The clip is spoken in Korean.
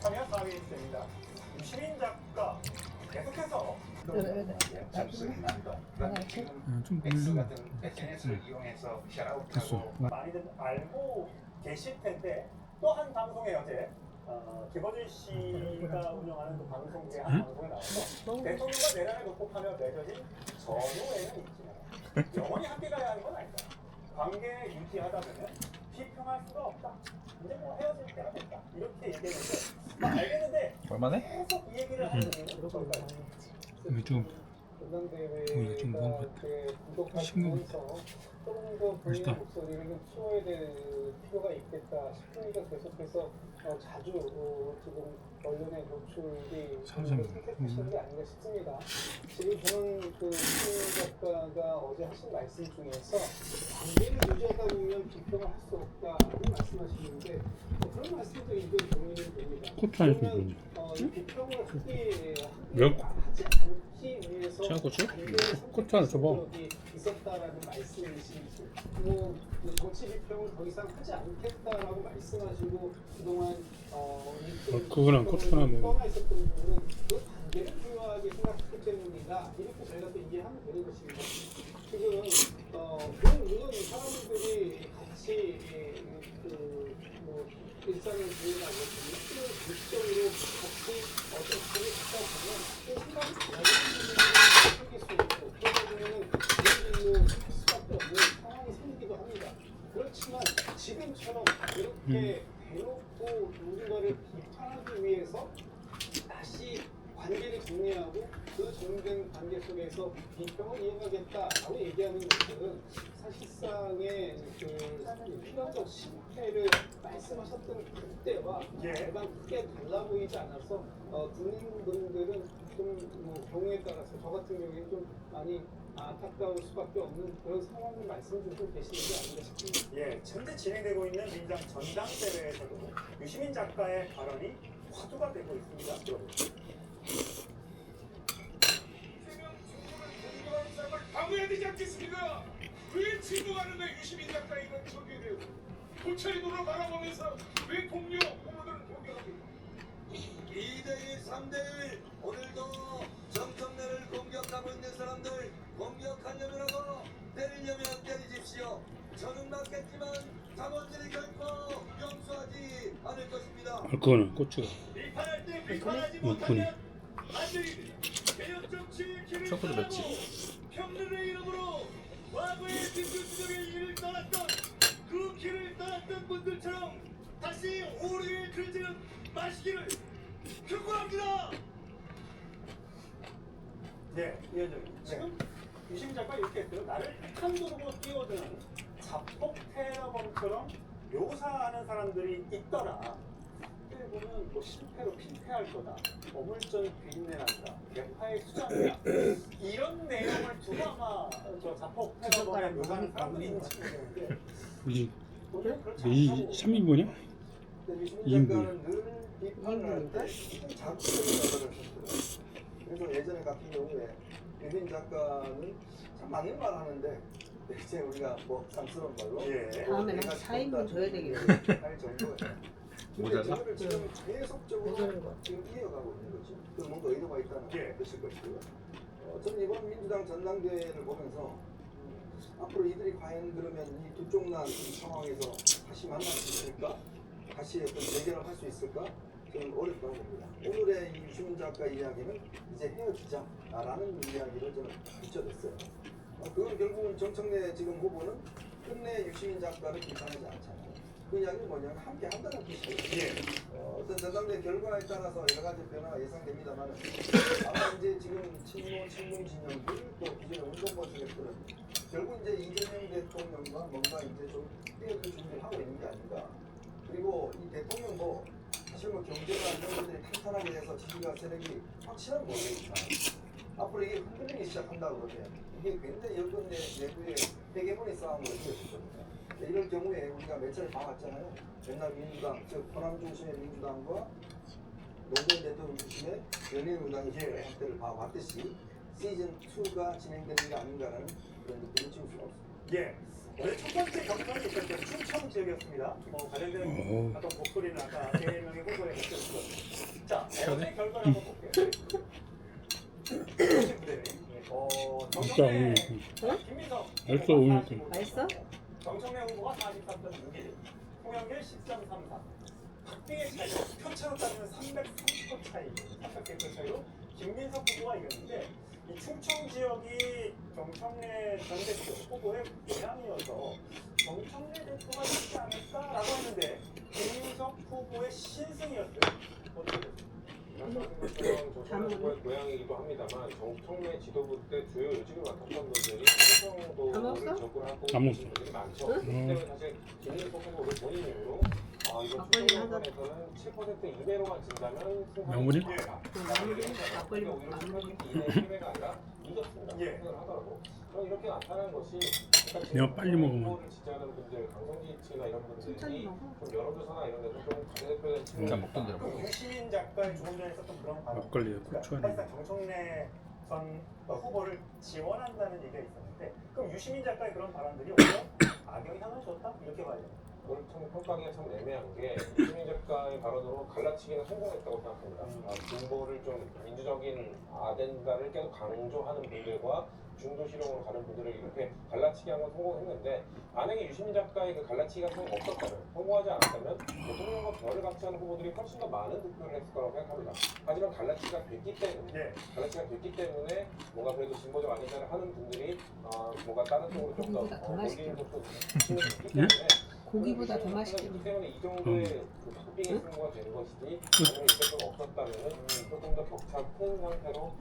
참여 4위 됩니다. 유시민 작가 계속해서 좀 X 물론 같은 SNS를 이용해서 샤라웃하고 됐어. 많이들 알고 계실 텐데 또 한 방송에 어제 김어준 씨가 운영하는 그 방송 중에 한 방송에 나와서 대통령과 내란을 극복하며 맺어진 전후에는 있지만 영원히 함께 가야 하는 건 아니다. 관계 유지하다 보면 비평할 수가 없다. 이제 뭐 헤어질 때가 됐다. 이렇게 얘기했는데 알겠는데 얼마네? 계속 이 얘기를 하는 이유는 뭘까요? 이게 좀 전당대회가 좀 먹은 것 같아. 싱거운 조금 더 본인의 맛있다. 목소리를 좀 키워야 될 필요가 있겠다 싶으니까 계속해서 자주 지금 언론에 노출이 선택하시는 게 아닌가 싶습니다. 지금 저는 그 유시민 작가가 어제 하신 말씀 중에서 관계를 유지하다 보면 비평을 할 수 없다는 말씀하시는데 그런 말씀도 이제 동의는 됩니다. 고추 안 그러면 씁니다. 비평을 하지 않기 위해서 청양고추? 고추 하나 줘봐. 있었다라는 말씀이신지 뭐 정치 비평을 더 이상 하지 않겠다라고 말씀하시고 그동안 그거랑 고추 하나 먹어. 떠나 있었던 부분은 그 관계를 중요하게 생각했기 때문이다 이렇게 저희가 또 이해하면 되는 것입니다. 지금 물론 사람들이 같이 뭐 일상을 지내가고 일적으로 같이 어떤 관계 갖다 보면 생각이 달라지는 생길 수 있고 그러다 보면은 그런 할 수밖에 없는 상황이 생기기도 합니다. 그렇지만 지금처럼 이렇게 대놓고 누군가를 비판하기 위해서 다시 관계를 정리하고 그 정리된 관계 속에서 비평을 이어가겠다라고 얘기하는 것들은 사실상의 그 필연적 실패를 말씀하셨던 그때와 대단 크게 달라 보이지 않아서 듣는 분들은 좀뭐 경우에 따라서 저 같은 경우에는 좀 많이 안타까울 수밖에 없는 그런 상황을 말씀 주고 계시는 게 아닌가 싶습니다. 예, 현재 진행되고 있는 민당 전당대회에서도 유시민 작가의 발언이 화두가 되고 있습니다. 들어보시죠. 방어해야 되지 않겠습니까? 왜 진동하는 거야 유시민 작가 이건 저기에요. 고철이 눈을 바라보면서 왜 동료 후보들을 공격합니까? 2대1, 3대1 오늘도 정청래를 공격하고 있는 사람들 공격하려면 하고 때리려면 때리십시오. 저는 맞겠지만 당원들이 결코 용서하지 않을 것입니다. 그거는 고추가. 비판할 때 비판하지 꾼이. 못하면 안 됩니다. 개혁 정치의 길을 초코도 떠나고 맵지? 평등의 이름으로 과거의 민주주의의 길을 떠났던 그 길을 떠났던 분들처럼 다시 오류에 들지는 마시기를 경고합니다. 네, 이현정. 지금 유시민 작가 이렇게 했어요. 나를 핵탄두로 띄워드는 자폭 테러범처럼 묘사하는 사람들이 있더라. 그때 보면 뭐 실패로 필패할 거다. 어물전 비린내 난다. 대파의 수장이다. 이런 내용을 두고 아마 저 자폭 테러범에 묘사하는 사람들이 있는지 모르겠는데 이 오늘 그렇지 이 않다고 3인분이야? 유시민 작가는 늘 비판을 할 때 자극적인 언어를 썼거든요. 그래서 예전에 같은 경우에 유시민 작가는 참 많은 말 하는데 이제 우리가 뭐 상스러운 말로 다음에는 한 4인분 줘야 되겠네. 할 정도예요. 근데 모자라? 저거를 지금 계속적으로 지금 이어가고 있는 거죠. 그 뭔가 의도가 있다는 뜻일 것이고요. 저는 이번 민주당 전당대회를 보면서 앞으로 이들이 과연 그러면 이 두 쪽난 상황에서 다시 만날 수 있을까? 다시 어떤 재결합 할 수 있을까? 저는 어렵다고 봅니다. 오늘의 이 유시민 작가 이야기는 이제 헤어지자라는 이야기를 저는 붙여줬어요. 그건 결국은 정청래 지금 후보는 끝내 유시민 작가를 비판하지 않잖아요. 그 이야기는 뭐냐면 함께 한다는 뜻이에요. 어떤 전당대 결과에 따라서 여러 가지 변화가 예상됩니다만 아마 이제 지금 친문 진영들 또 기존의 운동권 세력들은 결국 이제 이재명 대통령과 뭔가 이제 좀 뛰어들 준비를 하고 있는 게 아닌가. 그리고 이 대통령도 사실 뭐 경제가 이런 것들이 탄탄하게 돼서 지지가 세력이 확실한 모르겠지만 앞으로 이게 흔들리기 시작한다고 그러면 이게 굉장히 여권 내부의 헤게모니 싸움으로 이어지거든요. 이럴 경우에 우리가 몇 차례 봐왔잖아요. 옛날 민주당, 즉 호남 중심의 민주당과 노무현 대통령 중심의 열린우당이 형태를 봐왔듯이 시즌 2가 진행되는 게 아닌가라는 그런 느낌을 지울 수가 없습니다. 예. 오늘 첫 번째 경선이 있었던 충청 지역이었습니다. 관련된 어떤 목소리는 아까 3명의 후보에 했었고 어제 결과를 한번 볼게요. 진짜 오늘 김민석 알았어, 오늘 그. 맛있어? 정청래 후보가 43.61, 홍영길 13.33, 박빙의 차이, 표차로 따지면 330표 차이, 300표 차이로 김민석 후보가 이겼는데 이 충청 지역이 정청래 전 대표 후보의 고향이어서 정청래 대표가 있지 않을까라고 했는데 김민석 후보의 신승이었어요. 어떻게 됐어요? 말씀하신 것처럼 정청래 후보의 고향이기도 합니다만 정청래 지도부 때 주요 요직을 맡았던 분들이 충청도를 지역구로 하고 안 계신 분들이 많죠. 그렇기 때문에 사실 김민석 후보를 본인 이후로 이번 막걸리 충청도에서는 7% 이내로만 진다면 명분이? 막걸리 오히려 10% 이내 패배가 아니라 이겼습니다. 생각을 하더라고. 저는 이렇게 나타난 것이 내가 빨리 먹으면. 후보를 지지하는 분들, 강성지치나 이런 분들이 천천히 먹어. 좀 여론조사나 이런 데서 좀 가대표된 그냥 먹던 대로 그 유시민 작가의 조금 전에 썼던 그런 발언. 막걸리에 고추 안에. 사실상 정청래 전 후보를 지원한다는 얘기가 있었는데 그럼 유시민 작가의 그런 발언들이 오히려 악영향을 줬다? 이렇게 봐야 돼요. 그걸 참 평가하기가 참 애매한 게 유시민 작가의 발언으로 갈라치기는 성공했다고 생각합니다. 군보를 좀 민주적인 아젠다를 계속 강조하는 분들과 중도 실용으로 가는 분들을 이렇게 갈라치기 한 건 성공했는데 만약에 유시민 작가의 그 갈라치기가 없었다면 성공하지 않았다면 대통령과 별을 같이 하는 후보들이 훨씬 더 많은 득표를 했을 거라고 생각합니다. 하지만 갈라치기가 됐기 때문에 뭔가 그래도 진보적 아젠다를 하는 분들이 뭔가 다른 쪽으로 좀 더 고기보다 더 맛있게 몰리는 것도 있기 때문에 고기보다 더 맛있게 그렇기 때문에 이 정도의 그 박빙의 승부가 되는 것이지 만약에 이게 좀 없었다면 조금 더 격차 큰 상태로